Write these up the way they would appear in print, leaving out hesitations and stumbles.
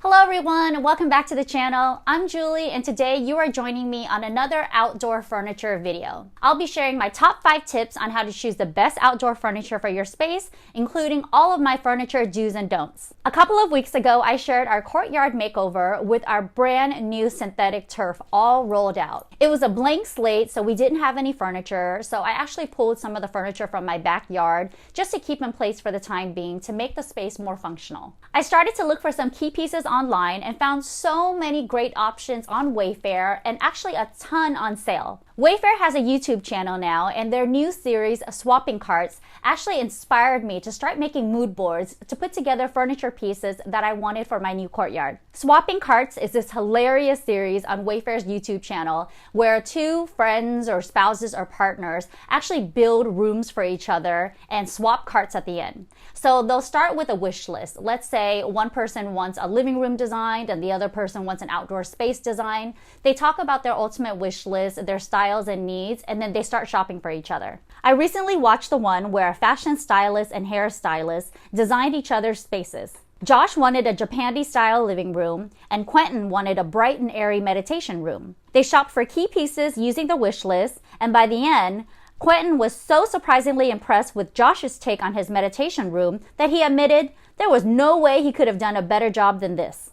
Hello everyone, welcome back to the channel. I'm Julie and today you are joining me on another outdoor furniture video. I'll be sharing my top 5 tips on how to choose the best outdoor furniture for your space, including all of my furniture do's and don'ts. A couple of weeks ago, I shared our courtyard makeover with our brand new synthetic turf all rolled out. It was a blank slate, so we didn't have any furniture, so I actually pulled some of the furniture from my backyard just to keep in place for the time being to make the space more functional. I started to look for some key pieces online and found so many great options on Wayfair and actually a ton on sale. Wayfair has a YouTube channel now, and their new series, Swapping Carts, actually inspired me to start making mood boards to put together furniture pieces that I wanted for my new courtyard. Swapping Carts is this hilarious series on Wayfair's YouTube channel where two friends or spouses or partners actually build rooms for each other and swap carts at the end. So they'll start with a wish list. Let's say one person wants a living room designed and the other person wants an outdoor space design. They talk about their ultimate wish list, their styles and needs, and then they start shopping for each other. I recently watched the one where a fashion stylist and hairstylist designed each other's spaces. Josh wanted a Japandi style living room and Quentin wanted a bright and airy meditation room. They shopped for key pieces using the wish list, and by the end, Quentin was so surprisingly impressed with Josh's take on his meditation room that he admitted there was no way he could have done a better job than this.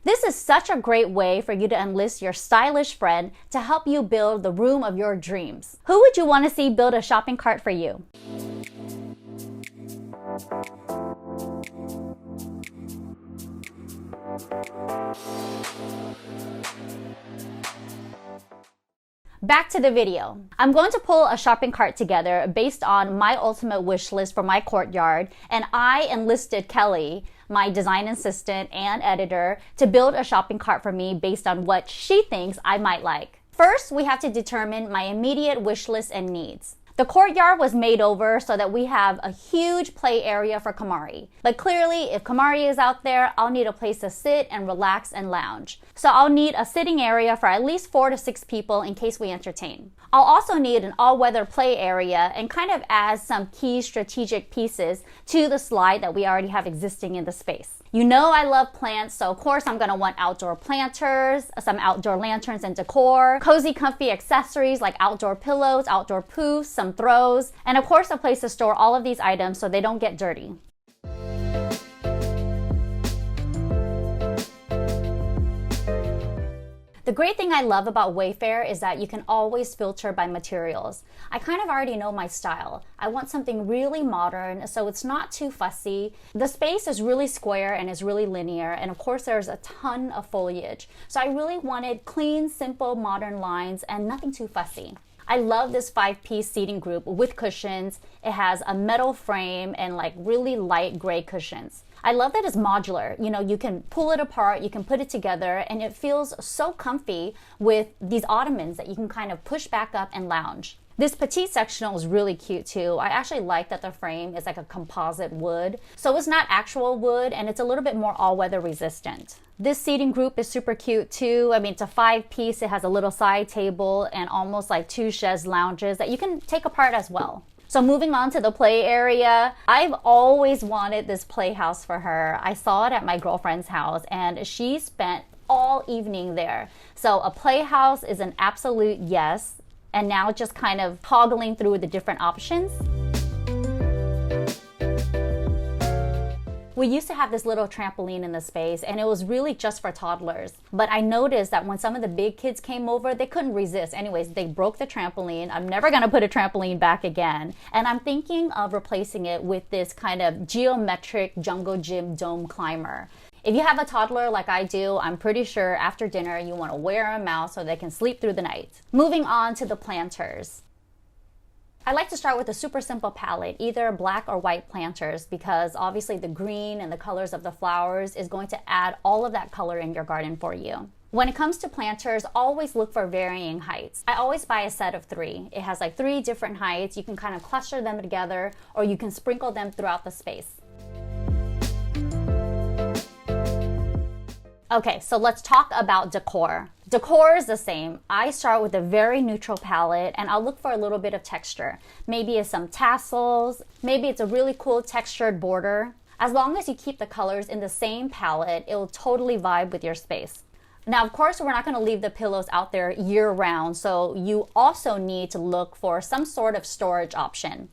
This is such a great way for you to enlist your stylish friend to help you build the room of your dreams. Who would you want to see build a shopping cart for you? Back to the video. I'm going to pull a shopping cart together based on my ultimate wish list for my courtyard, and I enlisted Kelly, my design assistant and editor, to build a shopping cart for me based on what she thinks I might like. First, we have to determine my immediate wish list and needs. The courtyard was made over so that we have a huge play area for Kamari. But clearly, if Kamari is out there, I'll need a place to sit and relax and lounge. So I'll need a sitting area for at least 4 to 6 people in case we entertain. I'll also need an all-weather play area and kind of add some key strategic pieces to the slide that we already have existing in the space. You know I love plants, so of course I'm gonna want outdoor planters, some outdoor lanterns and decor, cozy comfy accessories like outdoor pillows, outdoor poofs, some throws, and of course a place to store all of these items so they don't get dirty. The great thing I love about Wayfair is that you can always filter by materials. I kind of already know my style. I want something really modern, so it's not too fussy. The space is really square and is really linear, and of course there's a ton of foliage. So I really wanted clean, simple, modern lines and nothing too fussy. I love this 5-piece seating group with cushions. It has a metal frame and like really light gray cushions. I love that it's modular. You know, you can pull it apart, you can put it together, and it feels so comfy with these ottomans that you can kind of push back up and lounge. This petite sectional is really cute too. I actually like that the frame is like a composite wood. So it's not actual wood and it's a little bit more all-weather resistant. This seating group is super cute too. I mean, it's a 5-piece. It has a little side table and almost like 2 chaise lounges that you can take apart as well. So moving on to the play area, I've always wanted this playhouse for her. I saw it at my girlfriend's house and she spent all evening there. So a playhouse is an absolute yes. And now just kind of toggling through the different options. We used to have this little trampoline in the space and it was really just for toddlers. But I noticed that when some of the big kids came over, they couldn't resist. Anyways, they broke the trampoline. I'm never gonna put a trampoline back again. And I'm thinking of replacing it with this kind of geometric jungle gym dome climber. If you have a toddler like I do, I'm pretty sure after dinner you want to wear them out so they can sleep through the night. Moving on to the planters. I like to start with a super simple palette, either black or white planters, because obviously the green and the colors of the flowers is going to add all of that color in your garden for you. When it comes to planters, always look for varying heights. I always buy a set of 3. It has like 3 different heights. You can kind of cluster them together or you can sprinkle them throughout the space. Okay, so let's talk about decor. Decor is the same. I start with a very neutral palette and I'll look for a little bit of texture. Maybe it's some tassels, maybe it's a really cool textured border. As long as you keep the colors in the same palette, it will totally vibe with your space. Now, of course, we're not going to leave the pillows out there year round, so you also need to look for some sort of storage option.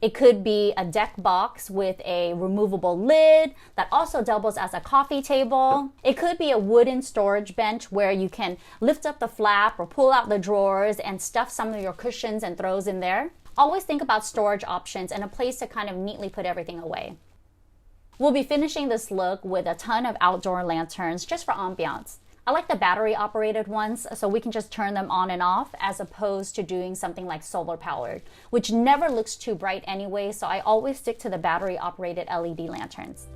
It could be a deck box with a removable lid that also doubles as a coffee table. It could be a wooden storage bench where you can lift up the flap or pull out the drawers and stuff some of your cushions and throws in there. Always think about storage options and a place to kind of neatly put everything away. We'll be finishing this look with a ton of outdoor lanterns just for ambiance. I like the battery operated ones so we can just turn them on and off as opposed to doing something like solar powered, which never looks too bright anyway, so I always stick to the battery operated LED lanterns.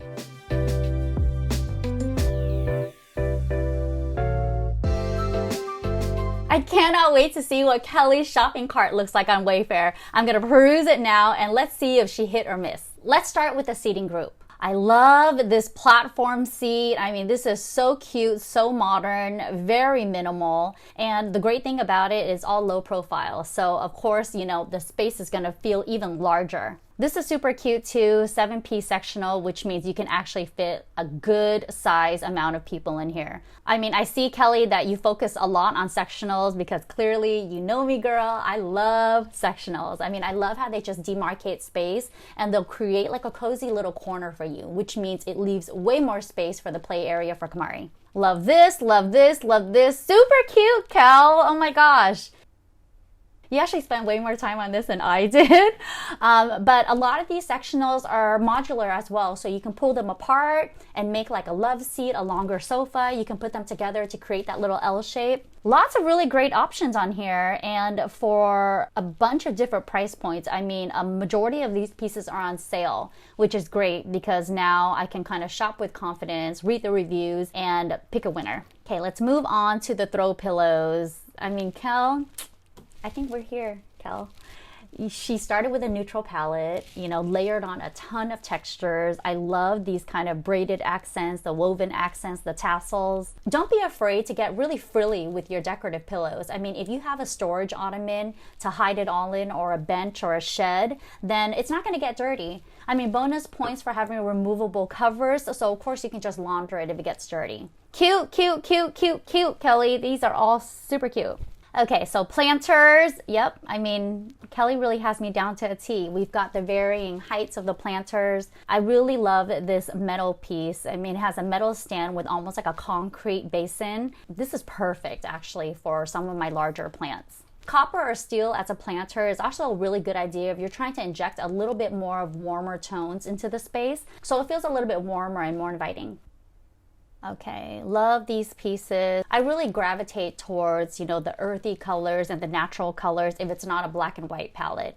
I cannot wait to see what Kelly's shopping cart looks like on Wayfair. I'm gonna peruse it now and let's see if she hit or miss. Let's start with the seating group. I love this platform seat. I mean, this is so cute, so modern, very minimal. And the great thing about it is all low profile. So of course, you know, the space is gonna feel even larger. This is super cute too, 7-piece sectional, which means you can actually fit a good size amount of people in here. I mean, I see, Kelly, that you focus a lot on sectionals because clearly you know me, girl. I love sectionals. I mean, I love how they just demarcate space and they'll create like a cozy little corner for you, which means it leaves way more space for the play area for Kamari. Love this, love this, love this. Super cute, Kel. Oh my gosh. You actually spent way more time on this than I did. But a lot of these sectionals are modular as well. So you can pull them apart and make like a love seat, a longer sofa. You can put them together to create that little L shape. Lots of really great options on here and for a bunch of different price points. I mean, a majority of these pieces are on sale, which is great because now I can kind of shop with confidence, read the reviews, and pick a winner. Okay, let's move on to the throw pillows. I mean, Kel, I think we're here, Kel. She started with a neutral palette, you know, layered on a ton of textures. I love these kind of braided accents, the woven accents, the tassels. Don't be afraid to get really frilly with your decorative pillows. I mean, if you have a storage ottoman to hide it all in or a bench or a shed, then it's not gonna get dirty. I mean, bonus points for having removable covers. So of course you can just launder it if it gets dirty. Cute, cute, cute, cute, cute, Kelly. These are all super cute. Okay, so planters, yep, I mean, Kelly really has me down to a T. We've got the varying heights of the planters. I really love this metal piece. I mean, it has a metal stand with almost like a concrete basin. This is perfect, actually, for some of my larger plants. Copper or steel as a planter is also a really good idea if you're trying to inject a little bit more of warmer tones into the space, so it feels a little bit warmer and more inviting. Okay, love these pieces. I really gravitate towards, you know, the earthy colors and the natural colors if it's not a black and white palette.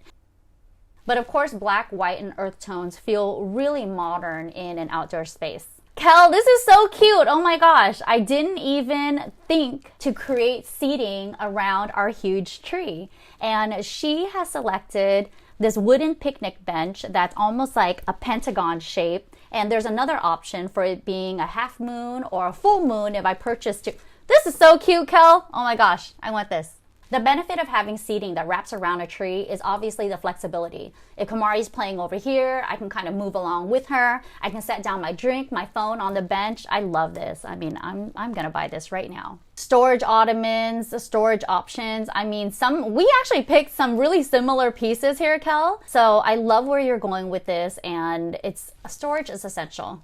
But of course, black, white, and earth tones feel really modern in an outdoor space. Kel, this is so cute. Oh my gosh. I didn't even think to create seating around our huge tree. And she has selected this wooden picnic bench that's almost like a pentagon shape. And there's another option for it being a half moon or a full moon if I purchase two. This is so cute, Kel. Oh my gosh, I want this. The benefit of having seating that wraps around a tree is obviously the flexibility. If Kamari's playing over here, I can kind of move along with her. I can set down my drink, my phone on the bench. I love this. I mean, I'm gonna buy this right now. Storage ottomans, storage options. I mean, we actually picked some really similar pieces here, Kel. So I love where you're going with this, and storage is essential.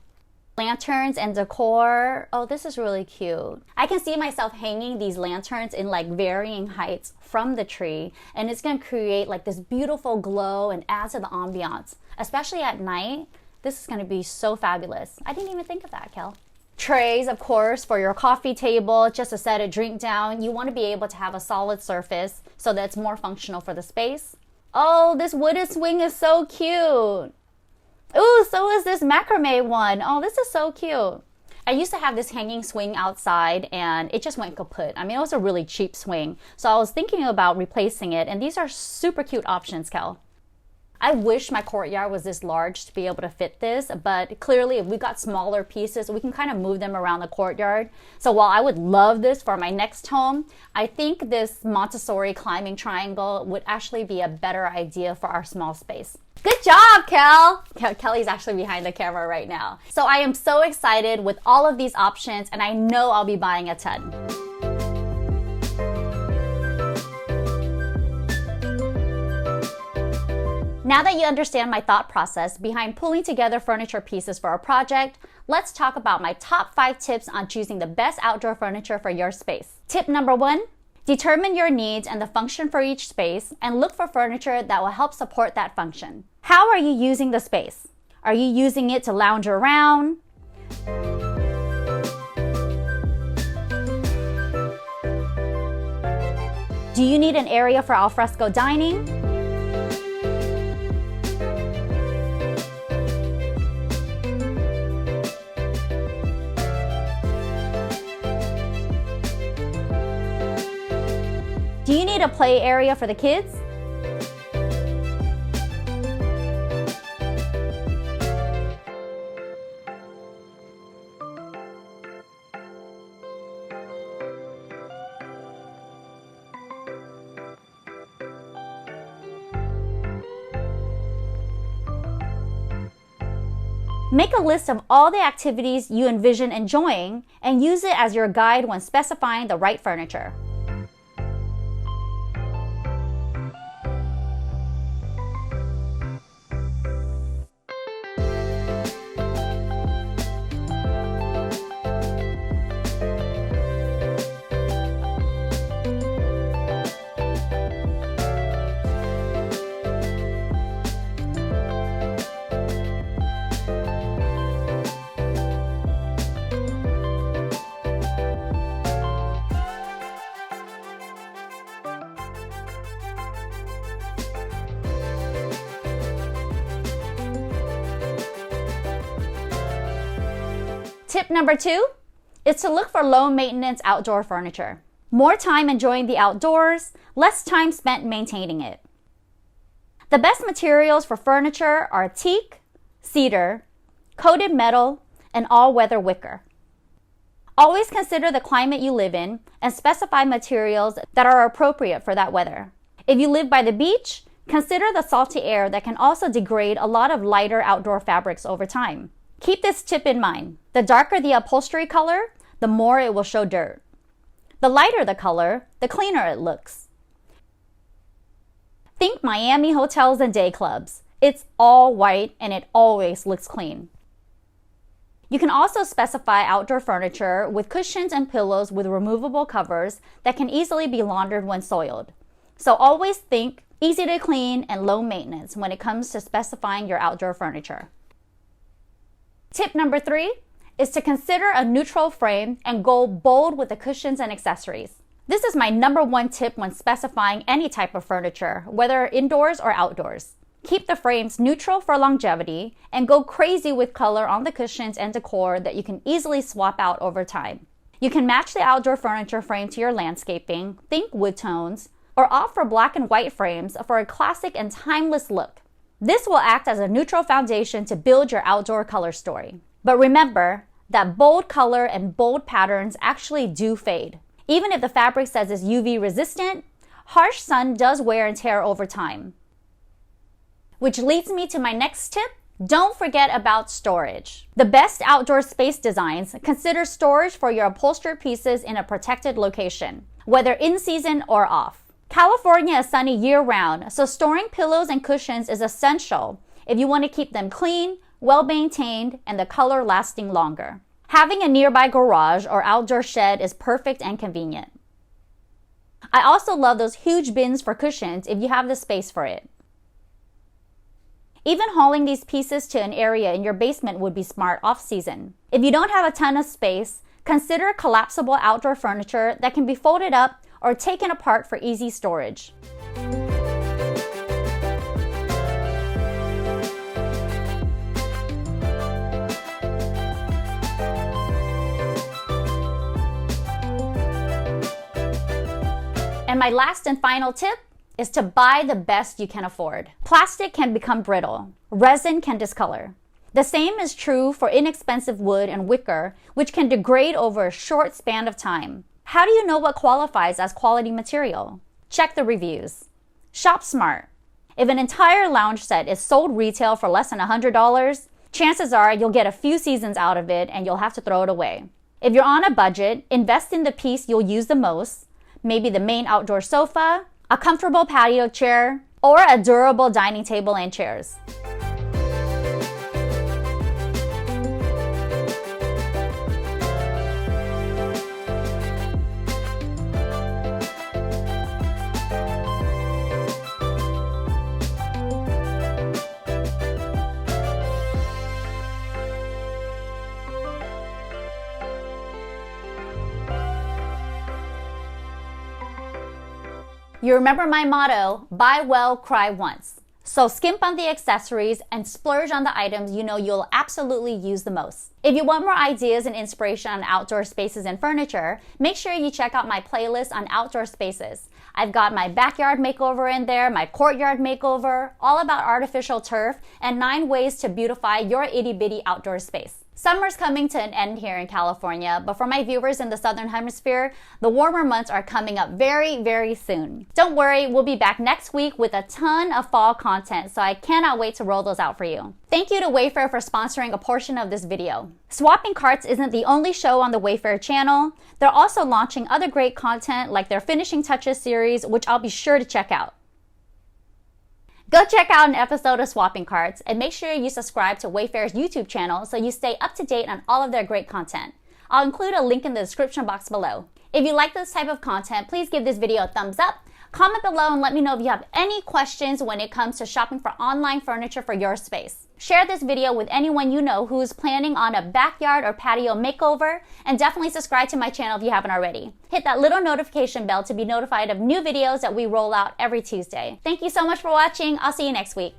Lanterns and decor. Oh, this is really cute. I can see myself hanging these lanterns in like varying heights from the tree, and it's gonna create like this beautiful glow and add to the ambiance. Especially at night, this is gonna be so fabulous. I didn't even think of that, Kel. Trays, of course, for your coffee table, just to set a drink down. You wanna be able to have a solid surface so that it's more functional for the space. Oh, this wooden swing is so cute. Ooh, so is this macrame one. Oh, this is so cute. I used to have this hanging swing outside and it just went kaput. I mean, it was a really cheap swing. So I was thinking about replacing it, and these are super cute options, Kel. I wish my courtyard was this large to be able to fit this, but clearly if we got smaller pieces, we can kind of move them around the courtyard. So while I would love this for my next home, I think this Montessori climbing triangle would actually be a better idea for our small space. Good job, Kelly's actually behind the camera right now. So I am so excited with all of these options, and I know I'll be buying a ton. Now that you understand my thought process behind pulling together furniture pieces for a project, let's talk about my top 5 tips on choosing the best outdoor furniture for your space. Tip number 1, determine your needs and the function for each space and look for furniture that will help support that function. How are you using the space? Are you using it to lounge around? Do you need an area for alfresco dining? Do you need a play area for the kids? Make a list of all the activities you envision enjoying and use it as your guide when specifying the right furniture. Tip number 2 is to look for low maintenance outdoor furniture. More time enjoying the outdoors, less time spent maintaining it. The best materials for furniture are teak, cedar, coated metal, and all-weather wicker. Always consider the climate you live in and specify materials that are appropriate for that weather. If you live by the beach, consider the salty air that can also degrade a lot of lighter outdoor fabrics over time. Keep this tip in mind. The darker the upholstery color, the more it will show dirt. The lighter the color, the cleaner it looks. Think Miami hotels and day clubs. It's all white and it always looks clean. You can also specify outdoor furniture with cushions and pillows with removable covers that can easily be laundered when soiled. So always think easy to clean and low maintenance when it comes to specifying your outdoor furniture. Tip number 3 is to consider a neutral frame and go bold with the cushions and accessories. This is my number 1 tip when specifying any type of furniture, whether indoors or outdoors. Keep the frames neutral for longevity and go crazy with color on the cushions and decor that you can easily swap out over time. You can match the outdoor furniture frame to your landscaping, think wood tones, or opt for black and white frames for a classic and timeless look. This will act as a neutral foundation to build your outdoor color story. But remember that bold color and bold patterns actually do fade. Even if the fabric says it's UV resistant, harsh sun does wear and tear over time. Which leads me to my next tip. Don't forget about storage. The best outdoor space designs consider storage for your upholstered pieces in a protected location, whether in season or off. California is sunny year-round, so storing pillows and cushions is essential if you want to keep them clean, well-maintained, and the color lasting longer. Having a nearby garage or outdoor shed is perfect and convenient. I also love those huge bins for cushions if you have the space for it. Even hauling these pieces to an area in your basement would be smart off-season. If you don't have a ton of space, consider collapsible outdoor furniture that can be folded up or taken apart for easy storage. And my last and final tip is to buy the best you can afford. Plastic can become brittle. Resin can discolor. The same is true for inexpensive wood and wicker, which can degrade over a short span of time. How do you know what qualifies as quality material? Check the reviews. Shop smart. If an entire lounge set is sold retail for less than $100, chances are you'll get a few seasons out of it and you'll have to throw it away. If you're on a budget, invest in the piece you'll use the most, maybe the main outdoor sofa, a comfortable patio chair, or a durable dining table and chairs. You remember my motto, buy well, cry once. So skimp on the accessories and splurge on the items you know you'll absolutely use the most. If you want more ideas and inspiration on outdoor spaces and furniture, make sure you check out my playlist on outdoor spaces. I've got my backyard makeover in there, my courtyard makeover, all about artificial turf, and 9 ways to beautify your itty-bitty outdoor space. Summer's coming to an end here in California, but for my viewers in the Southern Hemisphere, the warmer months are coming up very, very soon. Don't worry, we'll be back next week with a ton of fall content, so I cannot wait to roll those out for you. Thank you to Wayfair for sponsoring a portion of this video. Swapping Carts isn't the only show on the Wayfair channel. They're also launching other great content like their Finishing Touches series, which I'll be sure to check out. Go check out an episode of Swapping Carts and make sure you subscribe to Wayfair's YouTube channel so you stay up to date on all of their great content. I'll include a link in the description box below. If you like this type of content, please give this video a thumbs up. Comment below and let me know if you have any questions when it comes to shopping for online furniture for your space. Share this video with anyone you know who's planning on a backyard or patio makeover, and definitely subscribe to my channel if you haven't already. Hit that little notification bell to be notified of new videos that we roll out every Tuesday. Thank you so much for watching. I'll see you next week.